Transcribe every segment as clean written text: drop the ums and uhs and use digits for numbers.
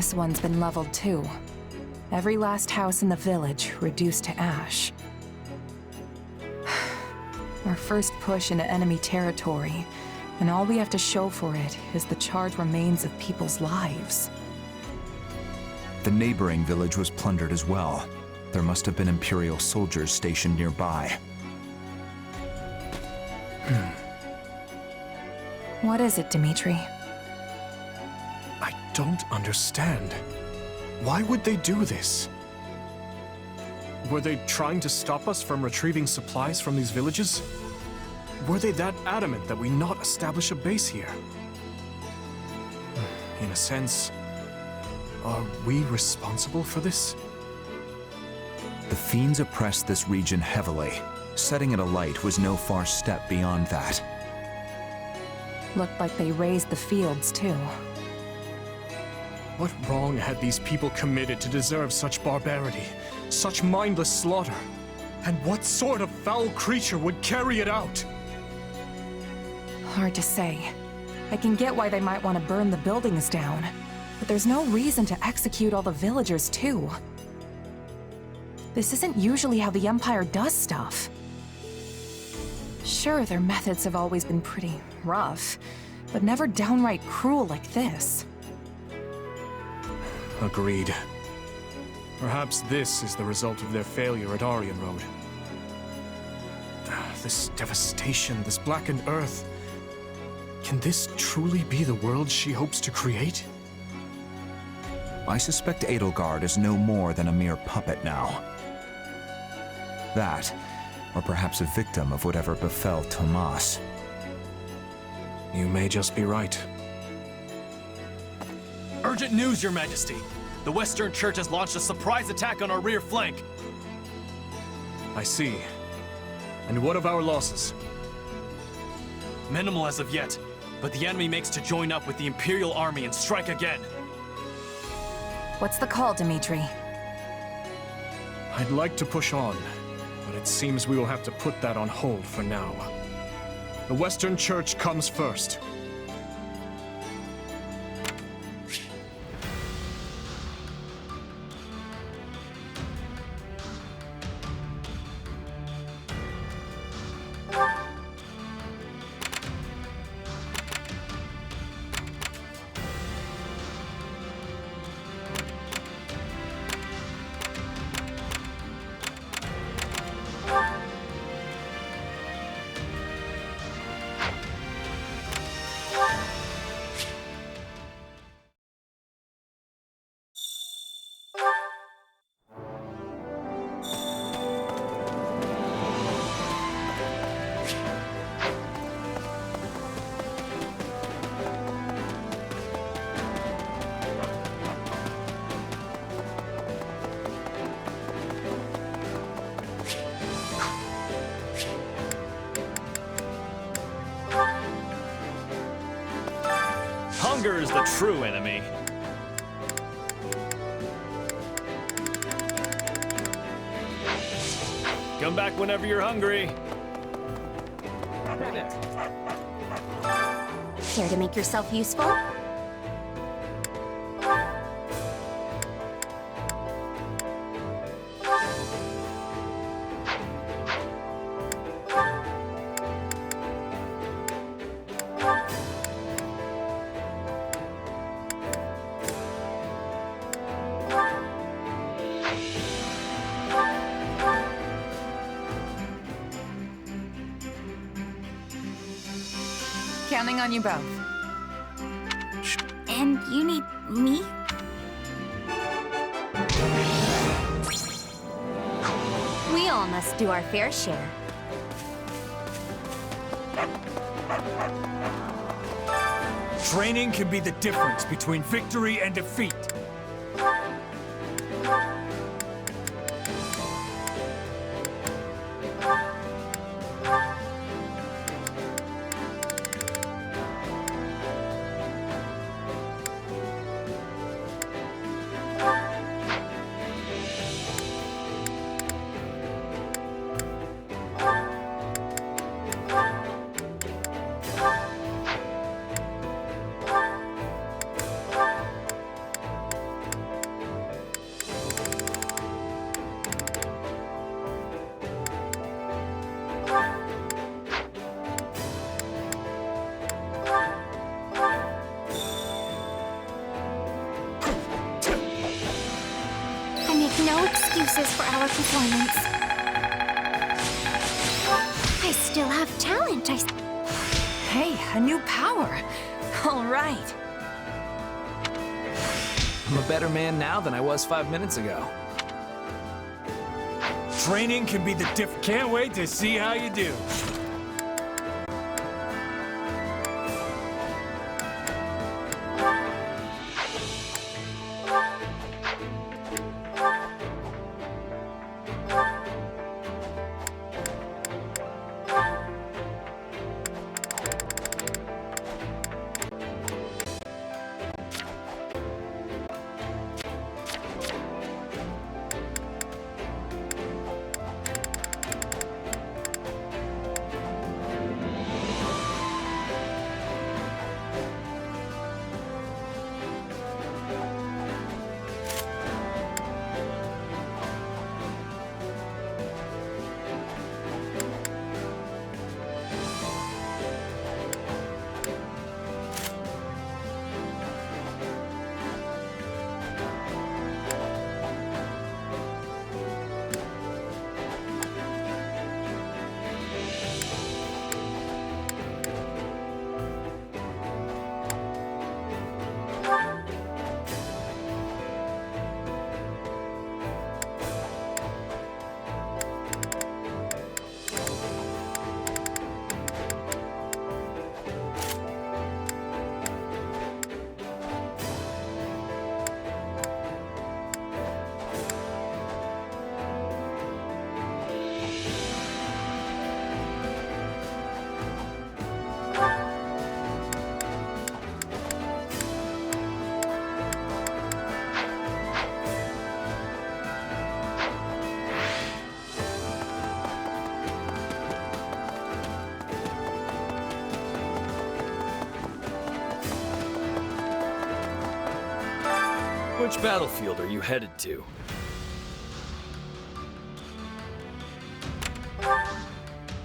This one's been leveled too. Every last house in the village reduced to ash. Our first push into enemy territory, and all we have to show for it is the charred remains of people's lives. The neighboring village was plundered as well. There must have been Imperial soldiers stationed nearby. What is it, Dimitri? I don't understand. Why would they do this? Were they trying to stop us from retrieving supplies from these villages? Were they that adamant that we not establish a base here? In a sense, are we responsible for this? The fiends oppressed this region heavily. Setting it alight was no far step beyond that. Looked like they raised the fields too. What wrong had these people committed to deserve such barbarity, such mindless slaughter? And what sort of foul creature would carry it out? Hard to say. I can get why they might want to burn the buildings down, but there's no reason to execute all the villagers too. This isn't usually how the Empire does stuff. Sure, their methods have always been pretty rough, but never downright cruel like this. Agreed. Perhaps this is the result of their failure at Aryan Road. This devastation, this blackened earth. Can this truly be the world she hopes to create? I suspect Edelgard is no more than a mere puppet now. That, or perhaps a victim of whatever befell Tomas. You may just be right. Urgent news, Your Majesty! The Western Church has launched a surprise attack on our rear flank! I see. And what of our losses? Minimal as of yet, but the enemy makes to join up with the Imperial Army and strike again. What's the call, Dimitri? I'd like to push on, but it seems we will have to put that on hold for now. The Western Church comes first. Hunger is the true enemy. Come back whenever you're hungry. Care to make yourself useful? Counting on you both. And you need me? We all must do our fair share. Training can be the difference between victory and defeat. make no excuses for our performance. I still have talent, Hey, a new power. All right. I'm a better man now than I was 5 minutes ago. Training can be the Can't wait to see how you do. Which battlefield are you headed to?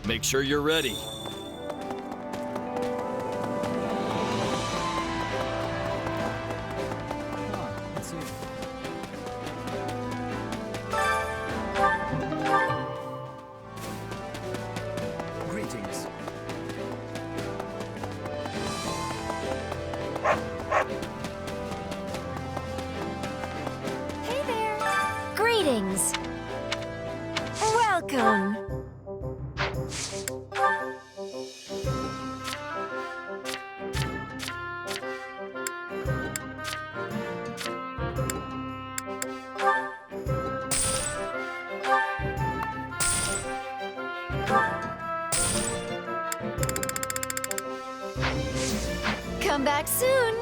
Make sure you're ready. Greetings. Hey there! Greetings! Welcome! Come back soon!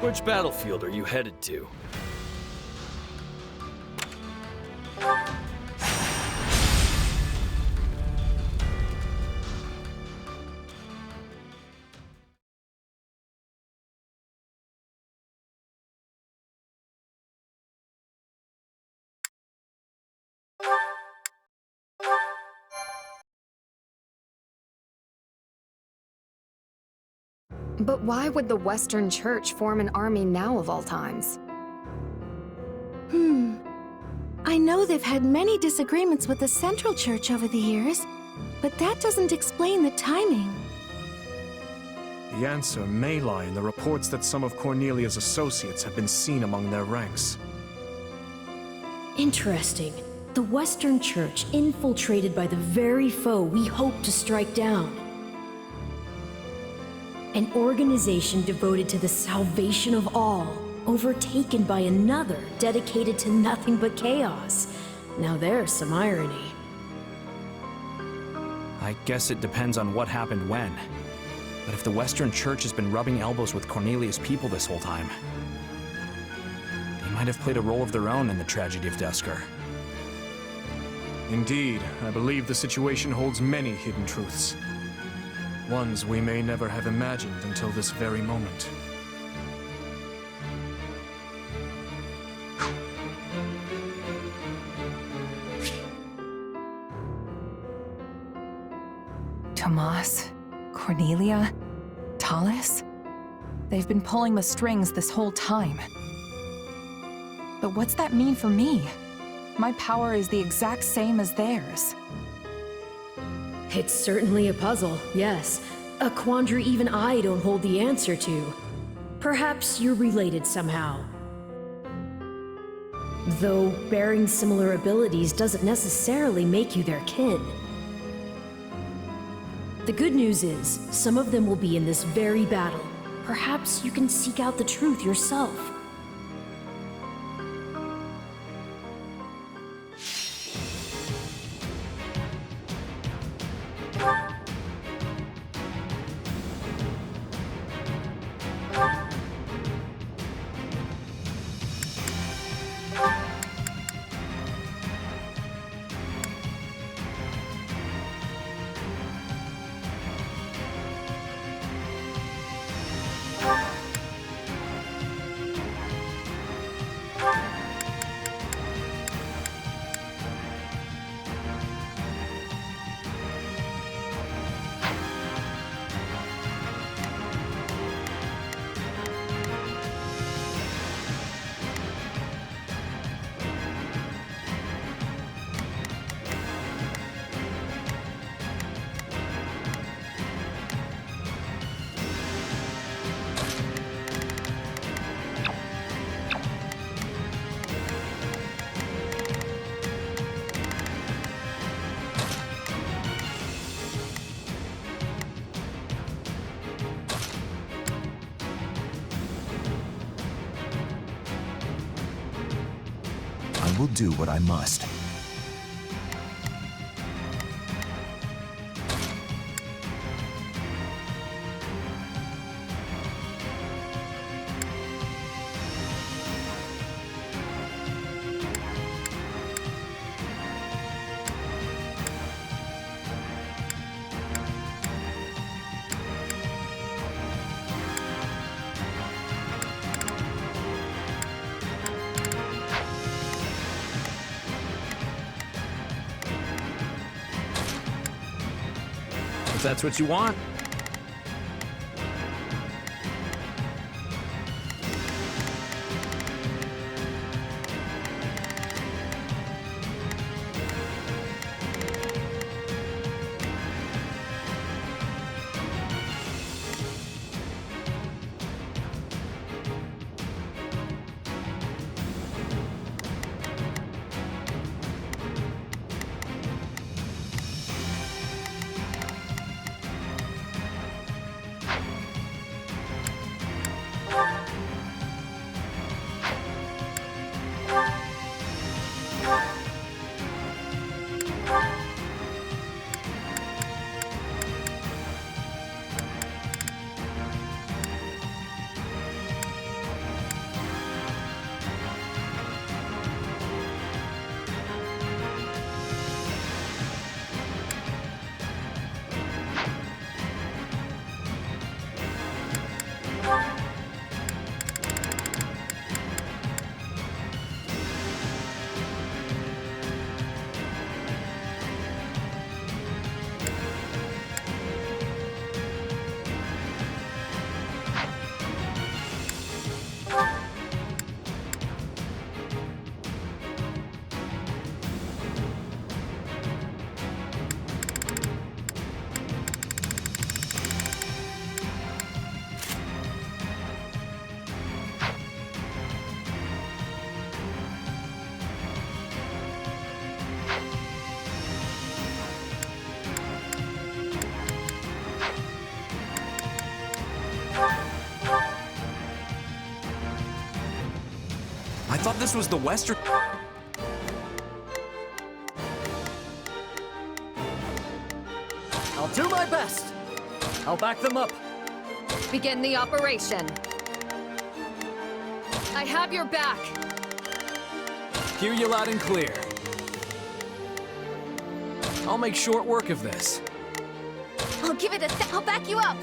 Which battlefield are you headed to? But why would the Western Church form an army now of all times? I know they've had many disagreements with the Central Church over the years, but that doesn't explain the timing. The answer may lie in the reports that some of Cornelia's associates have been seen among their ranks. Interesting. The Western Church infiltrated by the very foe we hope to strike down. An organization devoted to the salvation of all, overtaken by another dedicated to nothing but chaos. Now there's some irony. I guess it depends on what happened when. But if the Western Church has been rubbing elbows with Cornelia's people this whole time, they might have played a role of their own in the tragedy of Dusker. Indeed, I believe the situation holds many hidden truths. Ones we may never have imagined until this very moment. Tomas, Cornelia, Tallis. They've been pulling the strings this whole time. But what's that mean for me? My power is the exact same as theirs. It's certainly a puzzle, yes. A quandary even I don't hold the answer to. Perhaps you're related somehow. Though bearing similar abilities doesn't necessarily make you their kin. The good news is, some of them will be in this very battle. Perhaps you can seek out the truth yourself. I will do what I must. If that's what you want. I thought this was the Western... I'll do my best. I'll back them up. Begin the operation. I have your back. Hear you loud and clear. I'll make short work of this. I'll give it I'll back you up.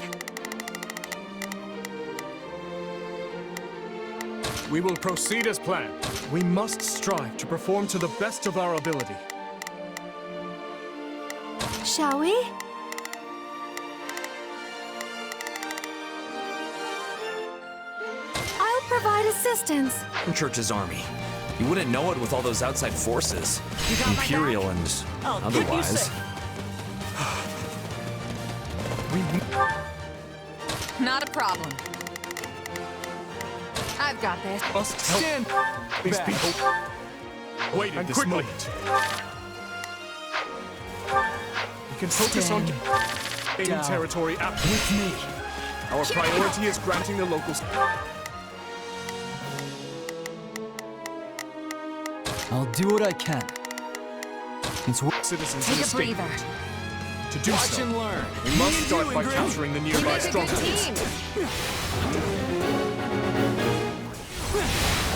We will proceed as planned. We must strive to perform to the best of our ability. Shall we? resistance. Church's army. You wouldn't know it with all those outside forces. You got my Imperial back? and I'll keep you otherwise. safe. Not a problem. I've got this. Must stand these people. Waited this moment. We can focus on gaining territory with me. Our priority is granting the locals. I'll do what I can. It's citizens Take in a escape. breather. To do Watch so, and learn. we must start by capturing the We nearby make a good strongholds. team.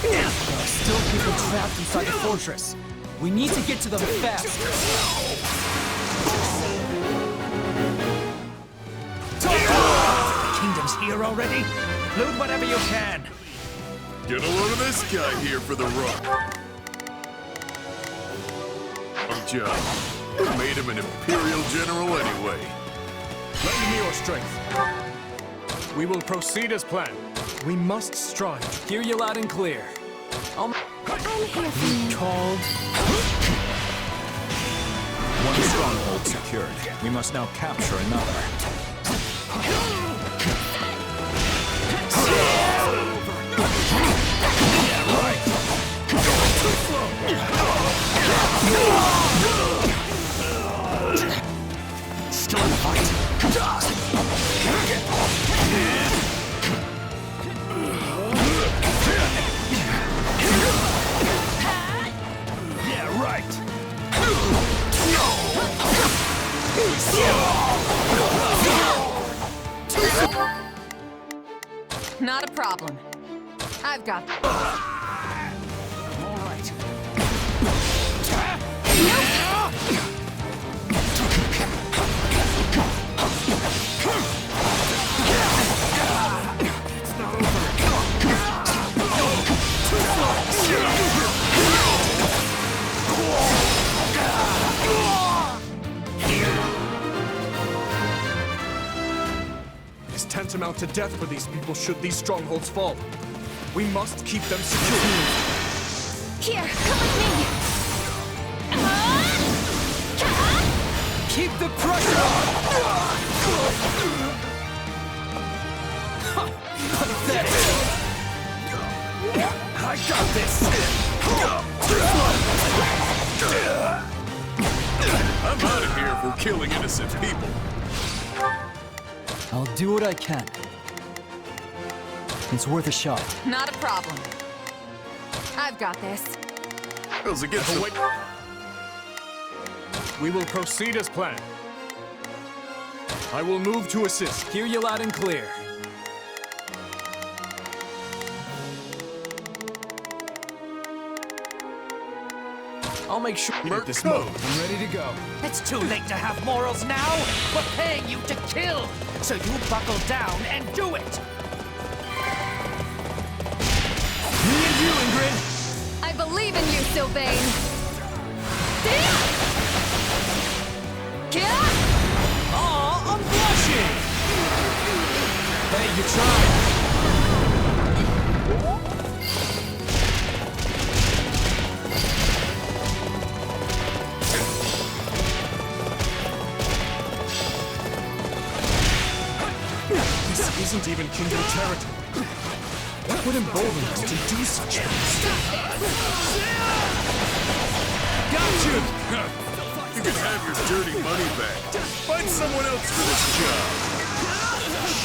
There are still people trapped inside the fortress. We need to get to them fast. The kingdom's here already? Loot whatever you can. Get a load of this guy here for the run. Good job. Who made him an Imperial General anyway? Lend me your strength. We will proceed as planned. We must strive. Hear you loud and clear. I'm here for you. Called. One stronghold secured. We must now capture another. Still in the fight. Yeah, right. Not a problem. I've got this. All right. It's tantamount to death for these people should these strongholds fall. We must keep them secure. Here, come with me. Keep the pressure on! Pathetic! I got this! I'm out of here for killing innocent people. I'll do what I can. It's worth a shot. Not a problem. I've got this. Goes against the... We will proceed as planned. I will move to assist. Hear you loud and clear. I'll make sure At this moment. I'm ready to go. It's too late to have morals now. We're paying you to kill, so you buckle down and do it. Me and you, Ingrid. I believe in you, Sylvain. Aw, I'm blushing. Hey, you tried. This isn't even kingdom territory. What would embolden us to do such things? Got you! You can have your dirty money back. Find someone else for this job.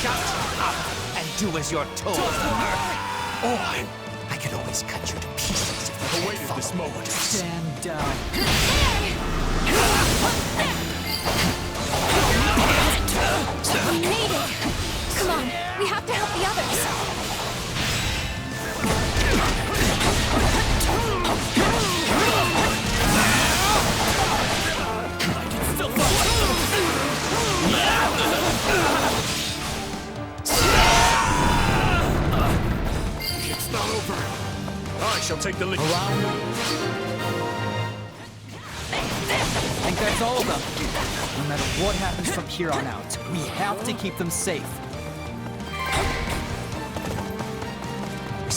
Shut up and do as you're told. Or I could always cut you to pieces if you Awaited this moment. Stand down. We need it. Come on, we have to help the others. It's not over. I shall take the lead. I think that's all of them. No matter what happens from here on out, we have to keep them safe.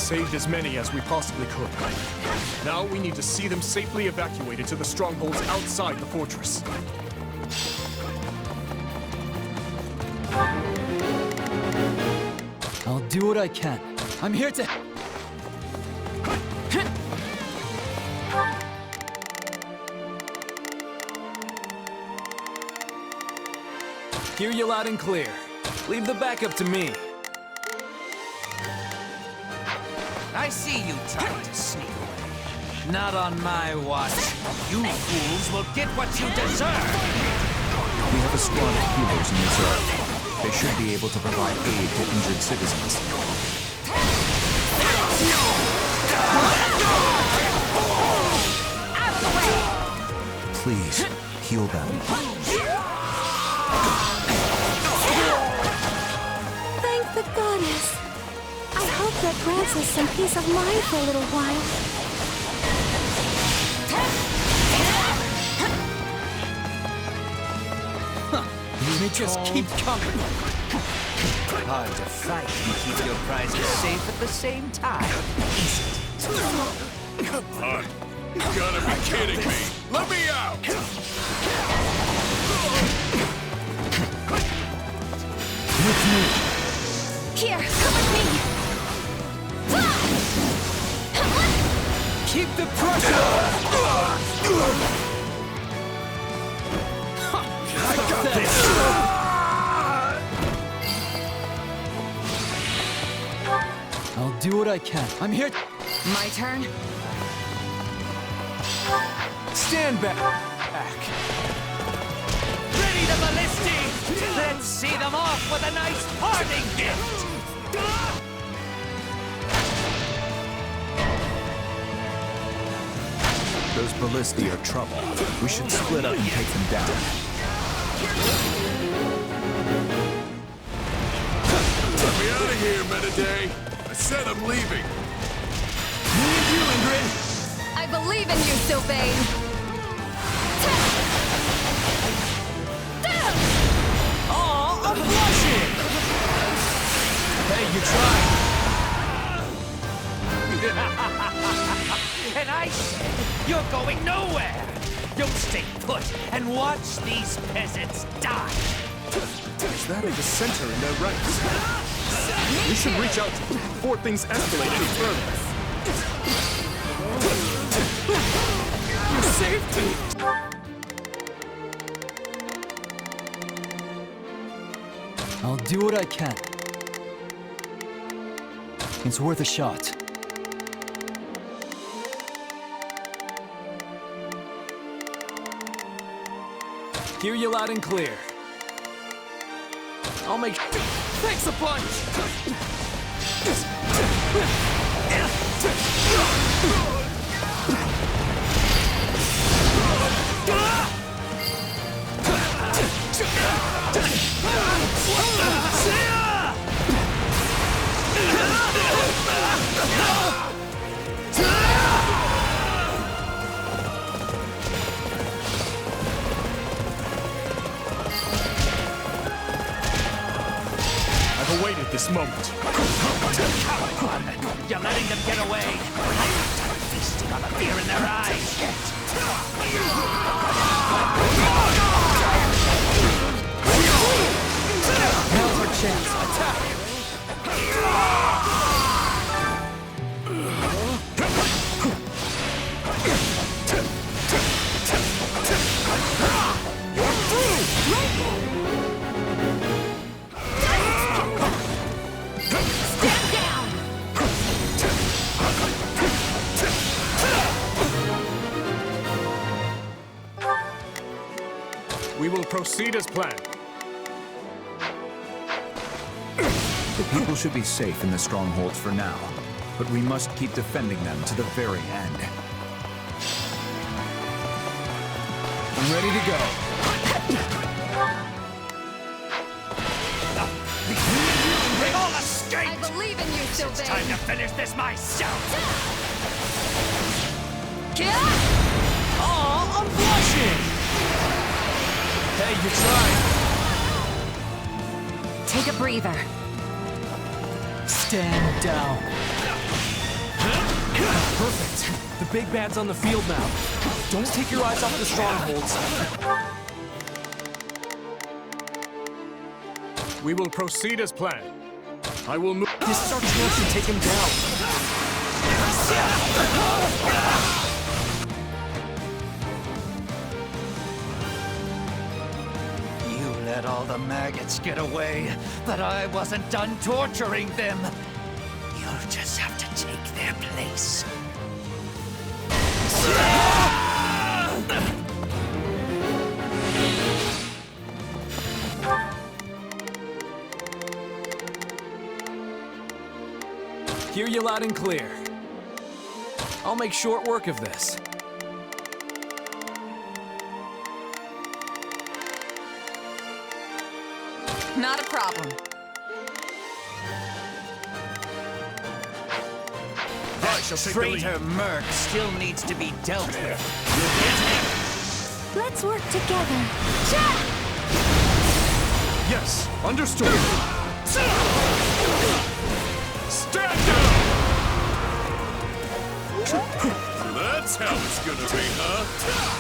saved as many as we possibly could. Now we need to see them safely evacuated to the strongholds outside the fortress. I'll do what I can. I'm here to... Hear you loud and clear. Leave the backup to me. I see you trying to sneak away. Not on my watch. You fools will get what you deserve. We have a squad of healers in reserve. They should be able to provide aid to injured citizens. Please, heal them. Thank the goddess. I hope that grants us some peace of mind for a little while. They just keep coming. Hard to fight and keep your prizes safe at the same time, isn't it? Come on. You gotta be kidding me. Let me out! With me. Here, come with me! Keep the pressure! I got this! I'll do what I can. I'm here. My turn? Stand back. Ready the ballisti! Let's see them off with a nice parting gift! Those ballisti are trouble. We should split up and take them down. Get me out of here, Mediday. I said I'm leaving. Me and you, Ingrid. I believe in you, Sylvain! Oh, I'm blushing! Hey, you tried. And I said, you're going nowhere! You'll stay put and watch these peasants die! Is that a dissenter in their ranks? We should reach out to them before things escalate any further. Your safety! I'll do what I can. It's worth a shot. Hear you loud and clear. I'll make... Thanks a bunch! I've awaited this moment. Come on! You're letting them get away! I'm done feasting on the fear in their eyes yet! Now's our chance. Attack! Stand down! We will proceed as planned. The people should be safe in the strongholds for now, but we must keep defending them to the very end. I'm ready to go. Bring all the strength! I believe in you, It's Sylvain! time to finish this myself! Oh, I'm blushing! Hey, you tried. Take a breather. Stand down. Perfect. The big bad's on the field now. Don't take your eyes off the strongholds. We will proceed as planned. I will move. This is our chance to take him down. You let all the maggots get away, but I wasn't done torturing them. You'll just have to take their place. Hear you loud and clear. I'll make short work of this. Not a problem. I shall take the lead. Traitor Merc still needs to be dealt with. Let's work together. Yes, understood. Stand down! So that's how it's gonna be, huh?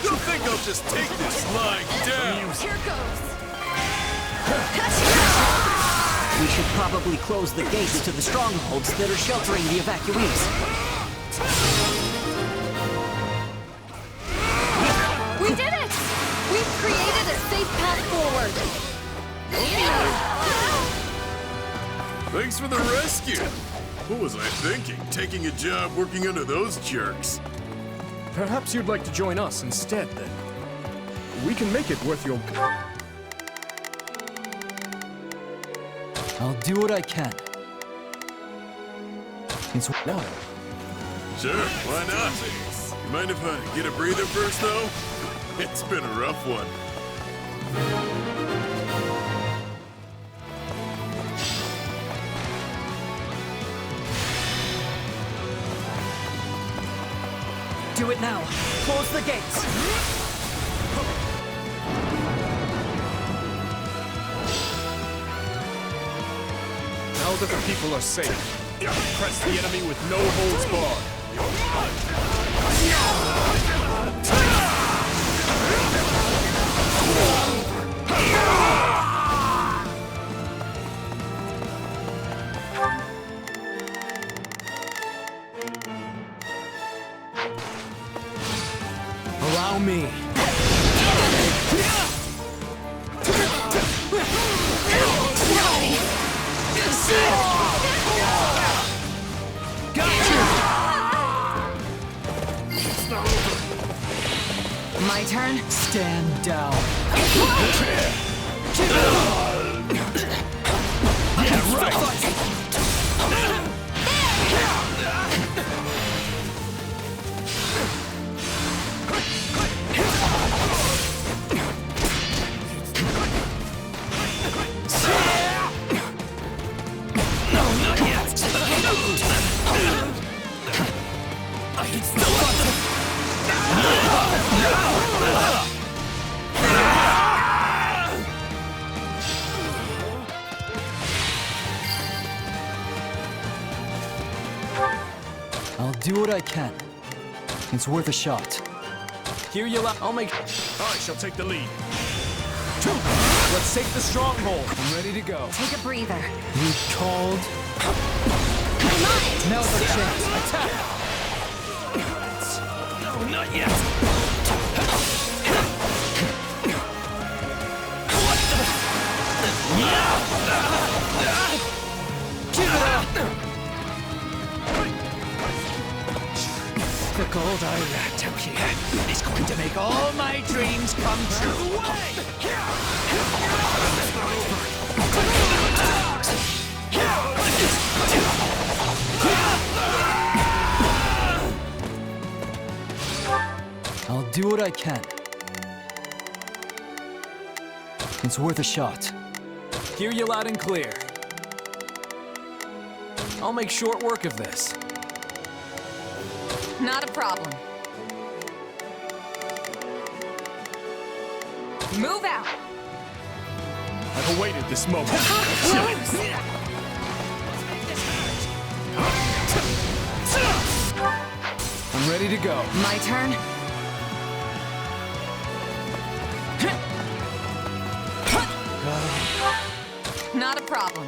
You think I'll just take this lying down? Here goes. We should probably close the gates to the strongholds that are sheltering the evacuees. We did it! We've created a safe path forward. Thanks for the rescue. What was I thinking? Taking a job working under those jerks. Perhaps you'd like to join us instead, then. We can make it worth your... I'll do what I can. It's water. Sure, why not? You mind if I get a breather first, though? It's been a rough one. Do it now. Close the gates. Now that the people are safe, press the enemy with no holds barred. Allow me. My turn? Stand down. Yeah, right. I'll do what I can. It's worth a shot. Hear you loud. I'll make... I shall take the lead. Let's take the stronghold. I'm ready to go. Take a breather. You called. Now's our chance. Attack! No, not yet. Keep it up! The gold I wrapped up here is going to make all my dreams come true. I'll do what I can. It's worth a shot. Hear you loud and clear. I'll make short work of this. Not a problem. Move out! I've awaited this moment. I'm ready to go. My turn? Not a problem.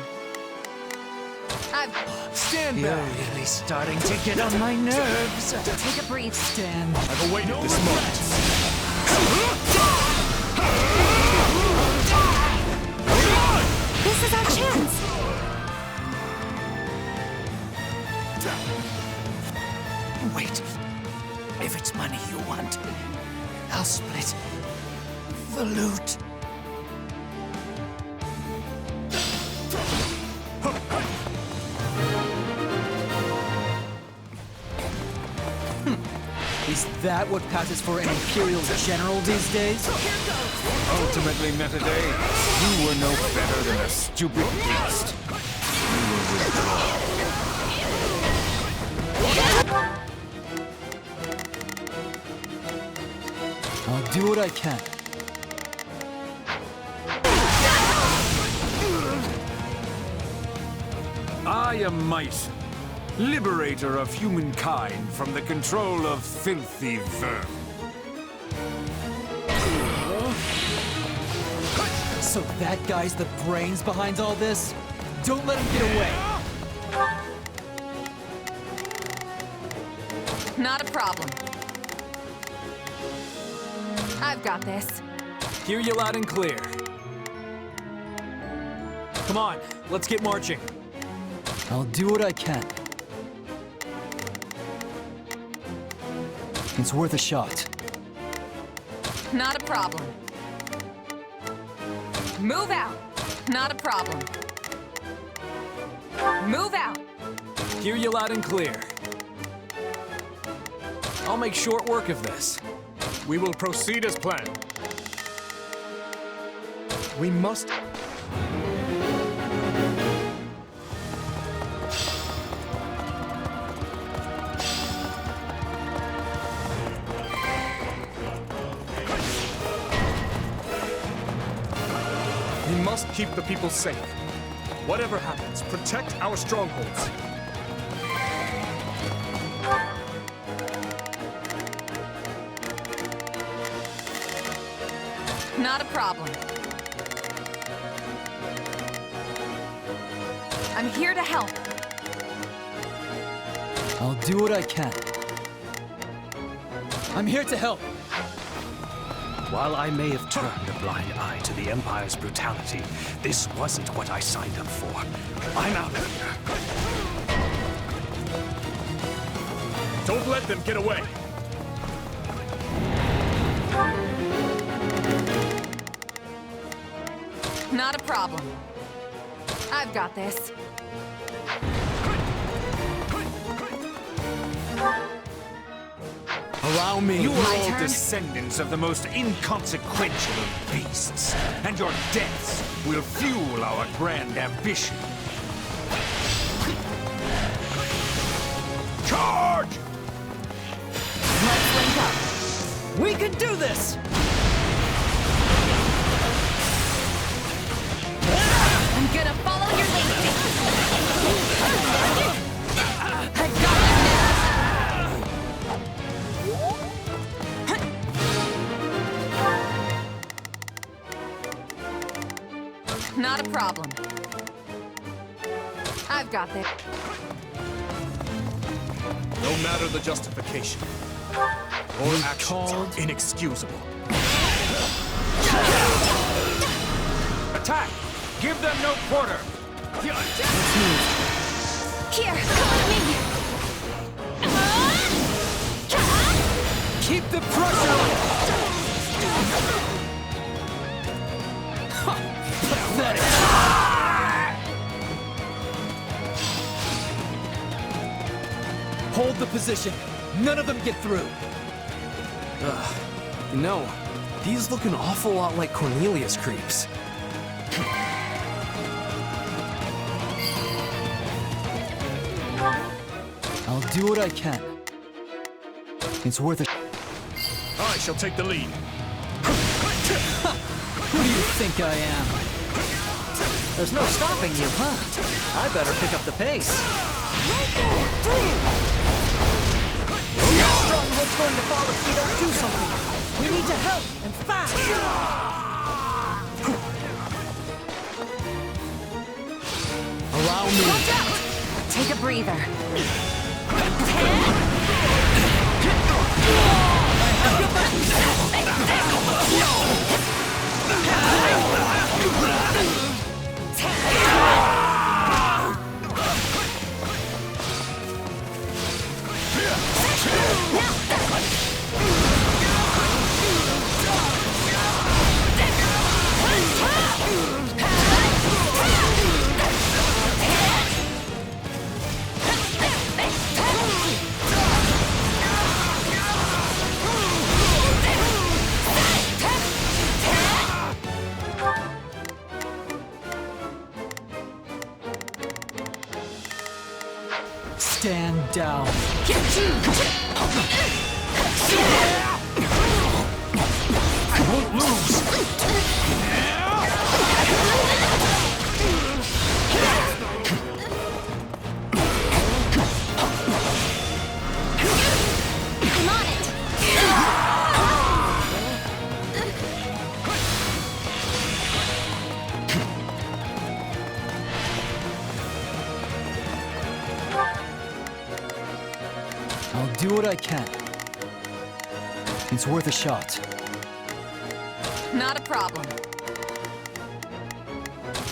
Stand You're back. really starting to get on my nerves. Take a breathe. Stand. I've awaited this moment. This is our chance. Wait. If it's money you want, I'll split the loot. Is that what passes for an Imperial general these days? Ultimately, Metade, you were no better than a stupid beast. You will withdraw. I'll do what I can. I am Might, liberator of humankind from the control of filthy vermin. So that guy's the brains behind all this? Don't let him get away. Not a problem. I've got this. Hear you loud and clear. Come on, let's get marching. I'll do what I can. It's worth a shot. Not a problem. Move out. Not a problem. Move out. Hear you loud and clear. I'll make short work of this. We will proceed as planned. We must... We must keep the people safe. Whatever happens, protect our strongholds. Not a problem. I'm here to help. I'll do what I can. I'm here to help. While I may have turned a blind eye to the Empire's brutality, this wasn't what I signed up for. I'm out of here. Don't let them get away. Not a problem. I've got this. Allow me. You are My all turn? descendants of the most inconsequential of beasts, and your deaths will fuel our grand ambition. Charge! Let's link up. We can do this! I'm gonna follow your lead. I got you now. Not a problem. I've got this. No matter the justification, your actions are inexcusable. Attack! Give them no quarter! Here, come with me. Keep the pressure on! Pathetic! Hold the position. None of them get through. You know, these look an awful lot like Cornelius creeps. I'll do what I can. It's worth it. I shall take the lead. Who do you think I am? There's no stopping you, huh? I better pick up the pace. Strike! world's going to fall if we don't do something. We need to help, and fast! Allow me. Watch out! Take a breather. Stand down. I won't lose! I'm on it! I'll do what I can. It's worth a shot. Not a problem.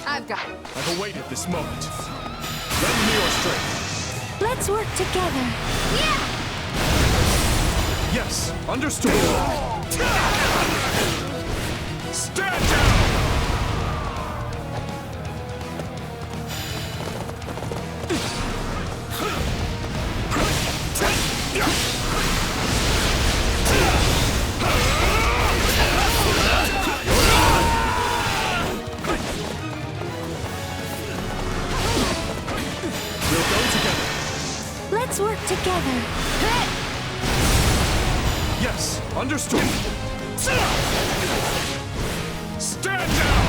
I've got it. I've awaited this moment. Lend me your strength. Let's work together. Yes, understood. Stand down! Let's work together. Yes, understood. Stand down!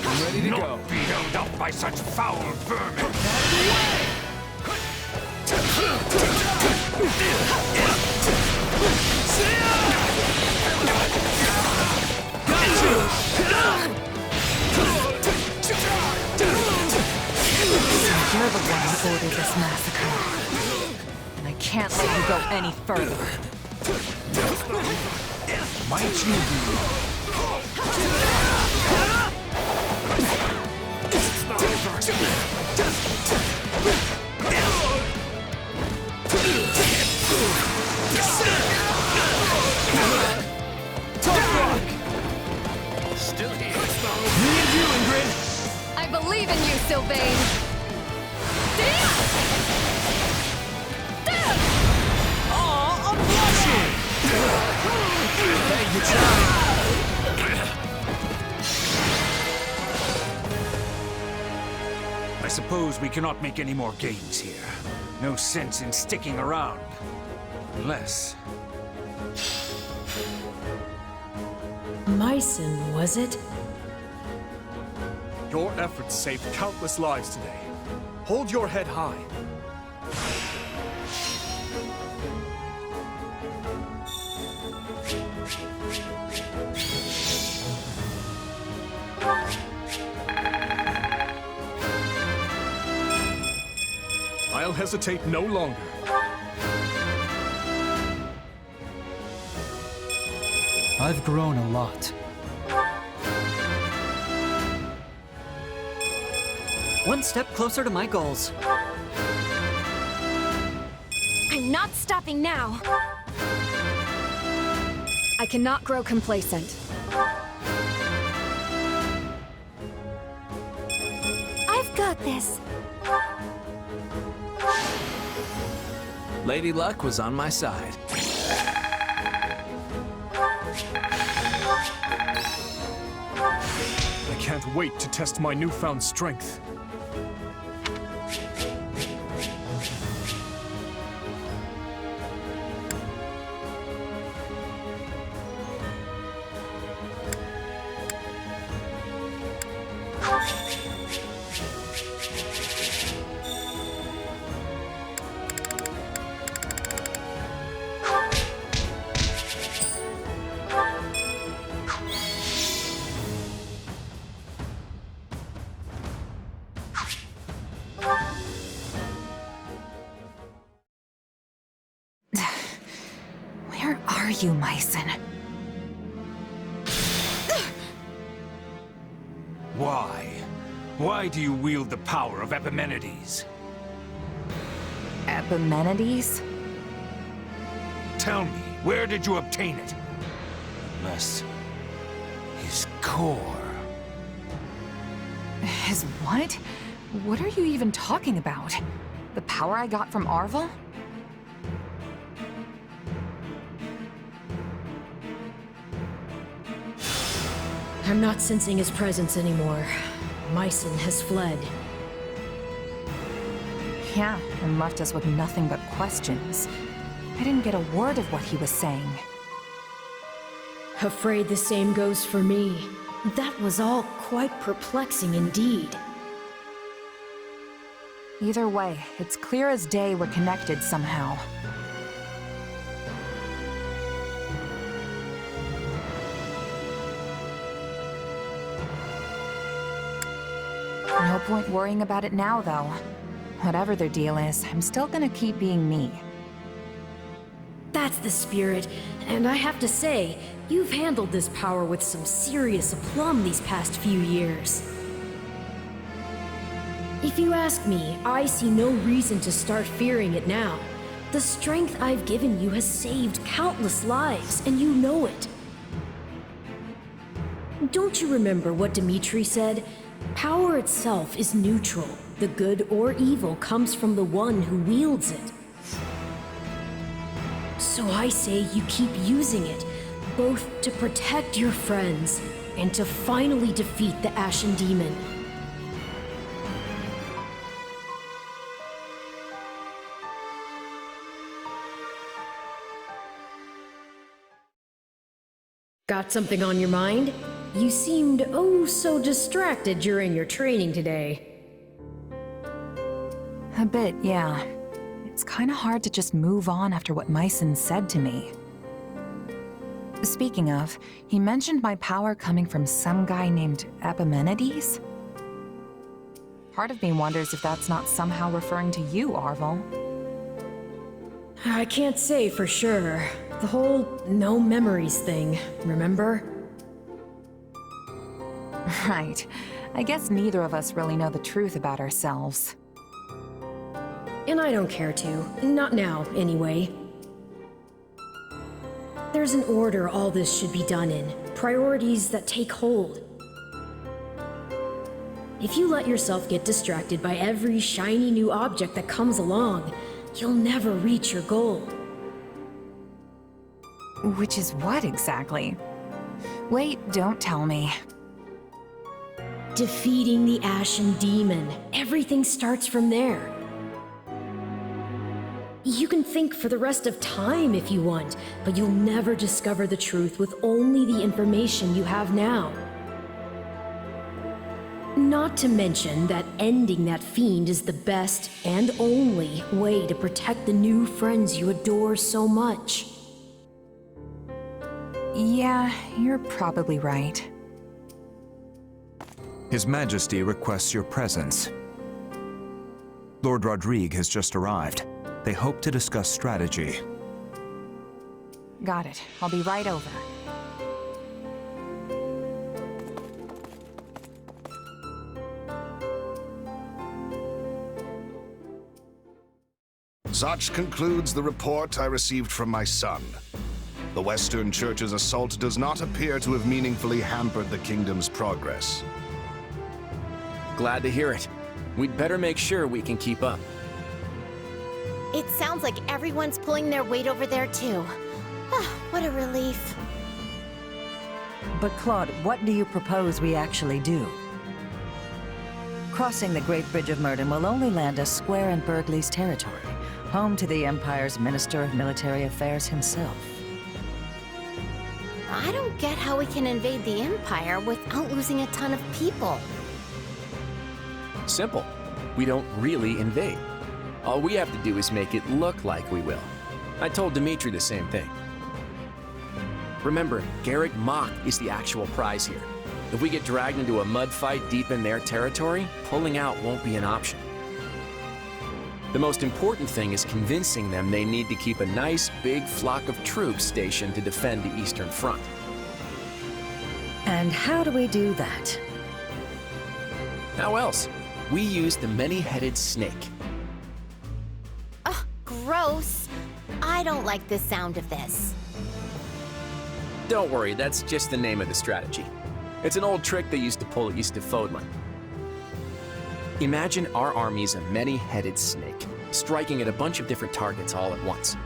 I'm ready to go. Be held up by such foul vermin. You're the one who ordered this massacre. And I can't let you go any further. Might you be? Still here. Me and you, Ingrid! I believe in you, Sylvain! Aw, I'm blushing! Hey, you tried! I suppose we cannot make any more gains here. No sense in sticking around. Unless... Mycin, was it? Your efforts saved countless lives today. Hold your head high. I'll hesitate no longer. I've grown a lot. One step closer to my goals. I'm not stopping now. I cannot grow complacent. I've got this. Lady Luck was on my side. I can't wait to test my newfound strength. dare you, Mycen? Why? Why do you wield the power of Epimenides? Epimenides? Tell me, where did you obtain it? Unless... his core... His what? What are you even talking about? The power I got from Arvel? I'm not sensing his presence anymore. Mycen has fled. Yeah, and left us with nothing but questions. I didn't get a word of what he was saying. Afraid the same goes for me. That was all quite perplexing indeed. Either way, it's clear as day we're connected somehow. No point worrying about it now, though. Whatever their deal is, I'm still gonna keep being me. That's the spirit, and I have to say, you've handled this power with some serious aplomb these past few years. If you ask me, I see no reason to start fearing it now. The strength I've given you has saved countless lives, and you know it. Don't you remember what Dimitri said? Power itself is neutral. The good or evil comes from the one who wields it. So I say you keep using it, both to protect your friends and to finally defeat the Ashen Demon. Got something on your mind? You seemed oh so distracted during your training today. A bit, yeah. It's kinda hard to just move on after what Mycen said to me. Speaking of, he mentioned my power coming from some guy named Epimenides? Part of me wonders if that's not somehow referring to you, Arvel. I can't say for sure. The whole no memories thing, remember? Right. I guess neither of us really know the truth about ourselves. And I don't care to. Not now, anyway. There's an order all this should be done in. Priorities that take hold. If you let yourself get distracted by every shiny new object that comes along, you'll never reach your goal. Which is what exactly? Wait, don't tell me. Defeating the Ashen Demon. Everything starts from there. You can think for the rest of time if you want, but you'll never discover the truth with only the information you have now. Not to mention that ending that fiend is the best and only way to protect the new friends you adore so much. Yeah, you're probably right. His Majesty requests your presence. Lord Rodrigue has just arrived. They hope to discuss strategy. Got it. I'll be right over. Such concludes the report I received from my son. The Western Church's assault does not appear to have meaningfully hampered the kingdom's progress. Glad to hear it. We'd better make sure we can keep up. It sounds like everyone's pulling their weight over there too. What a relief. But Claude, what do you propose we actually do? Crossing the Great Bridge of Murden will only land us square in Berkeley's territory, home to the Empire's Minister of Military Affairs himself. I don't get how we can invade the Empire without losing a ton of people. Simple. We don't really invade. All we have to do is make it look like we will. I told Dimitri the same thing. Remember, Garrick Mach is the actual prize here. If we get dragged into a mud fight deep in their territory, pulling out won't be an option. The most important thing is convincing them they need to keep a nice big flock of troops stationed to defend the Eastern Front. And how do we do that? How else? We use the many-headed snake. Ugh, gross. I don't like the sound of this. Don't worry, that's just the name of the strategy. It's an old trick they used to pull east of Fodlan. Imagine our army's a many-headed snake, striking at a bunch of different targets all at once.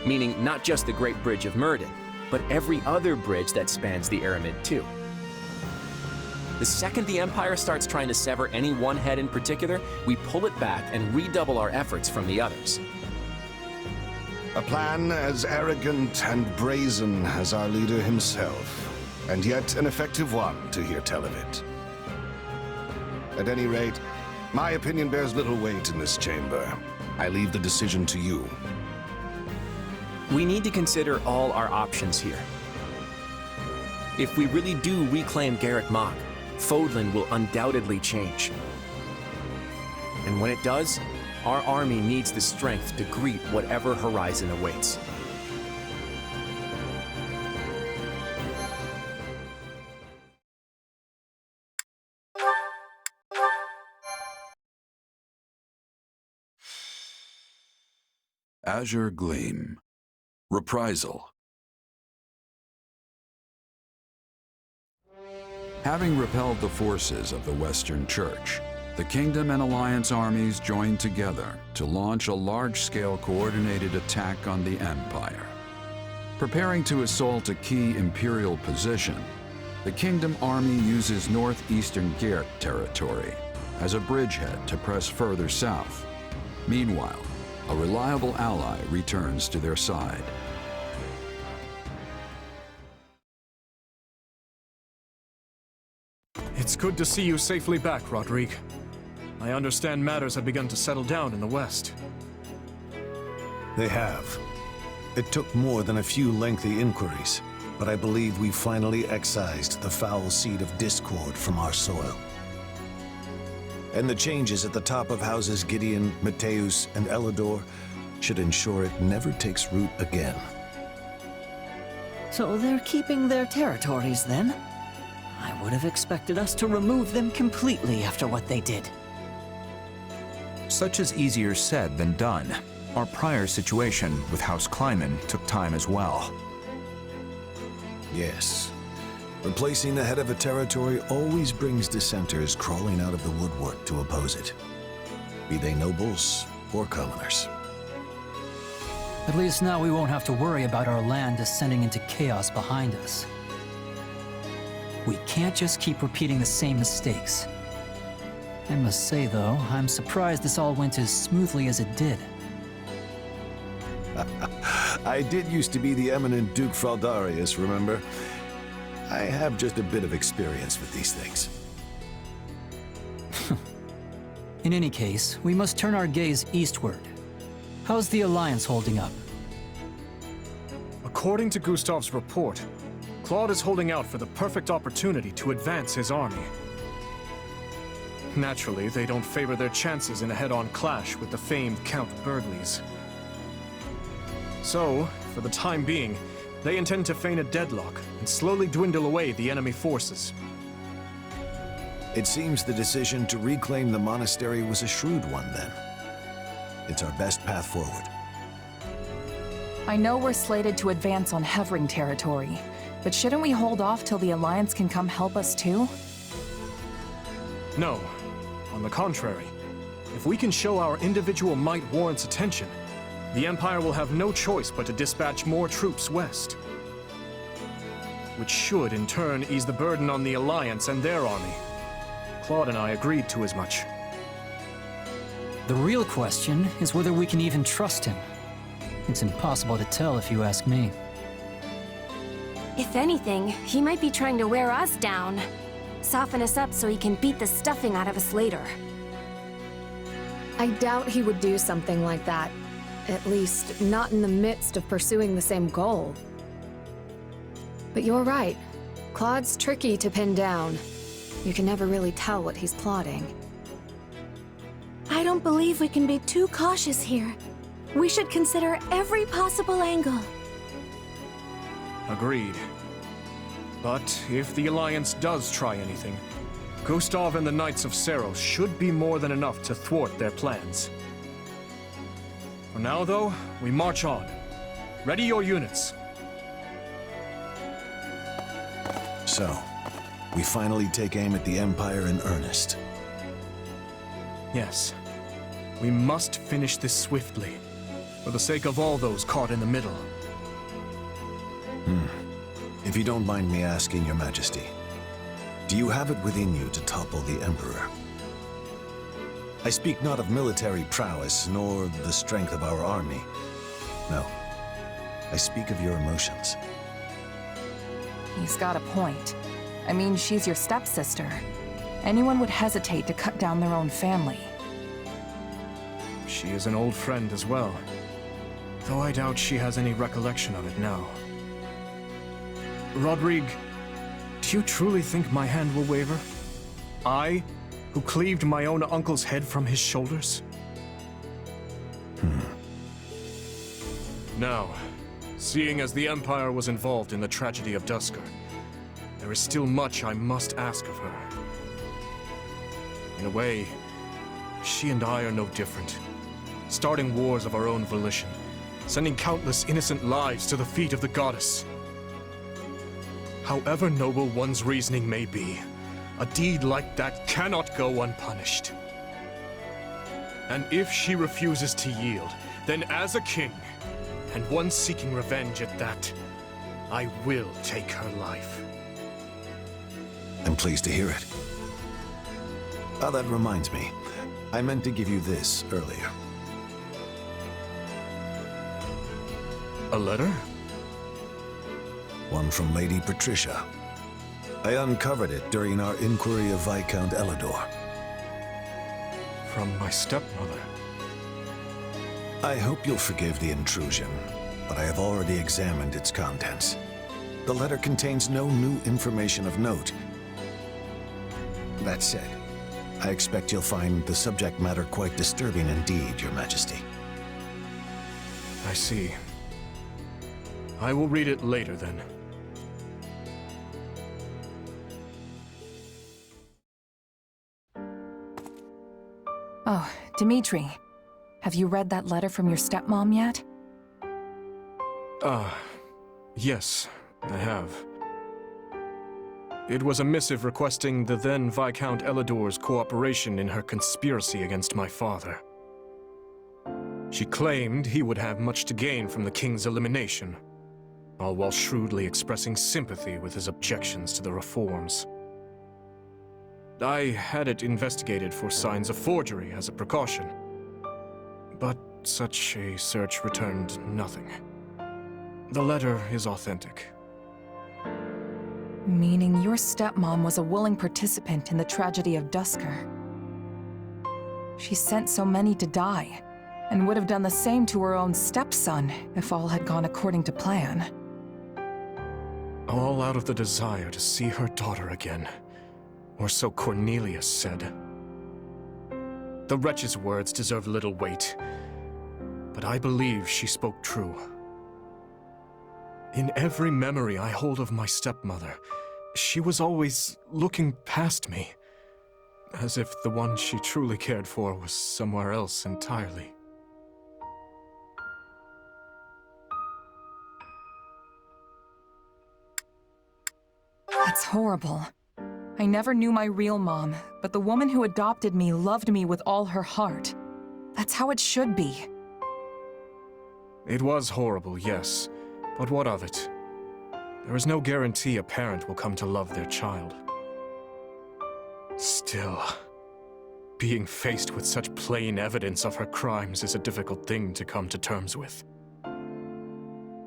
Meaning not just the Great Bridge of Myrddin, but every other bridge that spans the Aramid too. The second the Empire starts trying to sever any one head in particular, we pull it back and redouble our efforts from the others. A plan as arrogant and brazen as our leader himself, and yet an effective one to hear tell of it. At any rate, my opinion bears little weight in this chamber. I leave the decision to you. We need to consider all our options here. If we really do reclaim Garreg Mach, Fodlan will undoubtedly change. And when it does, our army needs the strength to greet whatever horizon awaits. Azure Gleam. Reprisal. Having repelled the forces of the Western Church, the Kingdom and Alliance armies joined together to launch a large-scale coordinated attack on the Empire. Preparing to assault a key Imperial position, the Kingdom army uses northeastern Garreg territory as a bridgehead to press further south. Meanwhile, a reliable ally returns to their side. It's good to see you safely back, Rodrigue. I understand matters have begun to settle down in the West. They have. It took more than a few lengthy inquiries, but I believe we finally excised the foul seed of discord from our soil. And the changes at the top of houses Gideon, Mateus, and Elidor should ensure it never takes root again. So they're keeping their territories then? I would have expected us to remove them completely after what they did. Such is easier said than done. Our prior situation with House Kleiman took time as well. Yes. Replacing the head of a territory always brings dissenters crawling out of the woodwork to oppose it, be they nobles or commoners. At least now we won't have to worry about our land descending into chaos behind us. We can't just keep repeating the same mistakes. I must say, though, I'm surprised this all went as smoothly as it did. I did used to be the eminent Duke Fraldarius, remember? I have just a bit of experience with these things. In any case, we must turn our gaze eastward. How's the Alliance holding up? According to Gustav's report, Claude is holding out for the perfect opportunity to advance his army. Naturally, they don't favor their chances in a head-on clash with the famed Count Burgleys. So, for the time being, they intend to feign a deadlock and slowly dwindle away the enemy forces. It seems the decision to reclaim the monastery was a shrewd one then. It's our best path forward. I know we're slated to advance on Hevring territory, but shouldn't we hold off till the Alliance can come help us too? No. On the contrary, if we can show our individual might warrants attention, the Empire will have no choice but to dispatch more troops west. Which should, in turn, ease the burden on the Alliance and their army. Claude and I agreed to as much. The real question is whether we can even trust him. It's impossible to tell if you ask me. If anything, he might be trying to wear us down. Soften us up so he can beat the stuffing out of us later. I doubt he would do something like that. At least, not in the midst of pursuing the same goal. But you're right. Claude's tricky to pin down. You can never really tell what he's plotting. I don't believe we can be too cautious here. We should consider every possible angle. Agreed. But if the Alliance does try anything, Gustav and the Knights of Seros should be more than enough to thwart their plans. For now, though, we march on. Ready your units. So, we finally take aim at the Empire in earnest. Yes. We must finish this swiftly, for the sake of all those caught in the middle. If you don't mind me asking, Your Majesty, do you have it within you to topple the Emperor? I speak not of military prowess, nor the strength of our army. No. I speak of your emotions. He's got a point. I mean, she's your stepsister. Anyone would hesitate to cut down their own family. She is an old friend as well, though I doubt she has any recollection of it now. Rodrigue, do you truly think my hand will waver? I, who cleaved my own uncle's head from his shoulders? Now, seeing as the Empire was involved in the tragedy of Duscur, there is still much I must ask of her. In a way, she and I are no different, starting wars of our own volition, sending countless innocent lives to the feet of the goddess. However noble one's reasoning may be, a deed like that cannot go unpunished. And if she refuses to yield, then as a king, and one seeking revenge at that, I will take her life. I'm pleased to hear it. Ah, that reminds me. I meant to give you this earlier. A letter? One from Lady Patricia. I uncovered it during our inquiry of Viscount Elidor. From my stepmother. I hope you'll forgive the intrusion, but I have already examined its contents. The letter contains no new information of note. That said, I expect you'll find the subject matter quite disturbing indeed, Your Majesty. I see. I will read it later, then. Oh, Dmitri. Have you read that letter from your stepmom yet? Yes, I have. It was a missive requesting the then Viscount Elidor's cooperation in her conspiracy against my father. She claimed he would have much to gain from the king's elimination, all while shrewdly expressing sympathy with his objections to the reforms. I had it investigated for signs of forgery as a precaution, but such a search returned nothing. The letter is authentic. Meaning your stepmom was a willing participant in the tragedy of Duscur. She sent so many to die, and would have done the same to her own stepson if all had gone according to plan. All out of the desire to see her daughter again, or so Cornelius said. The wretch's words deserve little weight, but I believe she spoke true. In every memory I hold of my stepmother, she was always looking past me, as if the one she truly cared for was somewhere else entirely. That's horrible. I never knew my real mom, but the woman who adopted me loved me with all her heart. That's how it should be. It was horrible, yes. But what of it? There is no guarantee a parent will come to love their child. Still, being faced with such plain evidence of her crimes is a difficult thing to come to terms with.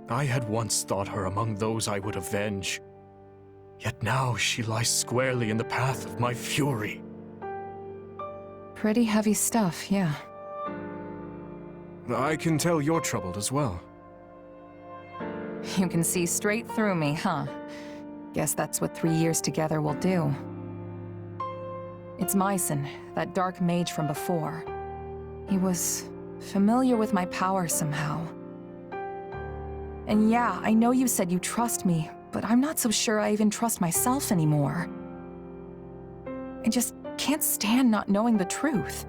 I had once thought her among those I would avenge, yet now she lies squarely in the path of my fury. Pretty heavy stuff, yeah. I can tell you're troubled as well. You can see straight through me, huh? Guess that's what 3 years together will do. It's Myson, that dark mage from before. He was familiar with my power somehow. And yeah, I know you said you trust me, but I'm not so sure I even trust myself anymore. I just can't stand not knowing the truth.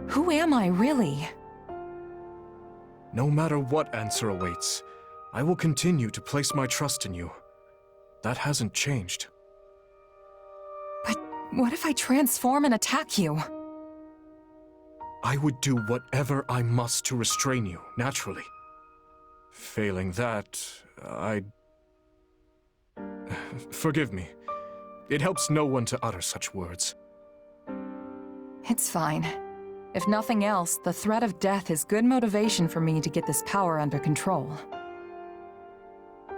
Who am I, really? No matter what answer awaits, I will continue to place my trust in you. That hasn't changed. But what if I transform and attack you? I would do whatever I must to restrain you, naturally. Failing that, I'd... Forgive me. It helps no one to utter such words. It's fine. If nothing else, the threat of death is good motivation for me to get this power under control.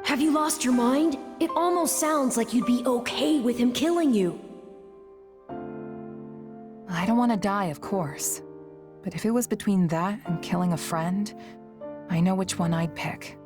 Have you lost your mind? It almost sounds like you'd be okay with him killing you. I don't want to die, of course. But if it was between that and killing a friend, I know which one I'd pick.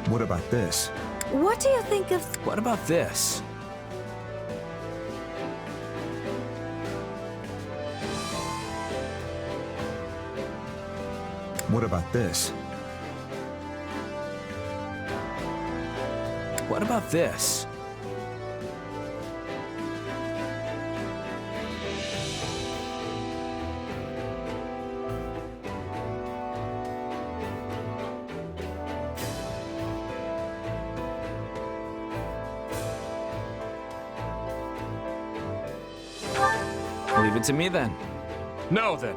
What about this? What do you think of... What about this? What about this? What about this? Leave it to me then. Now then,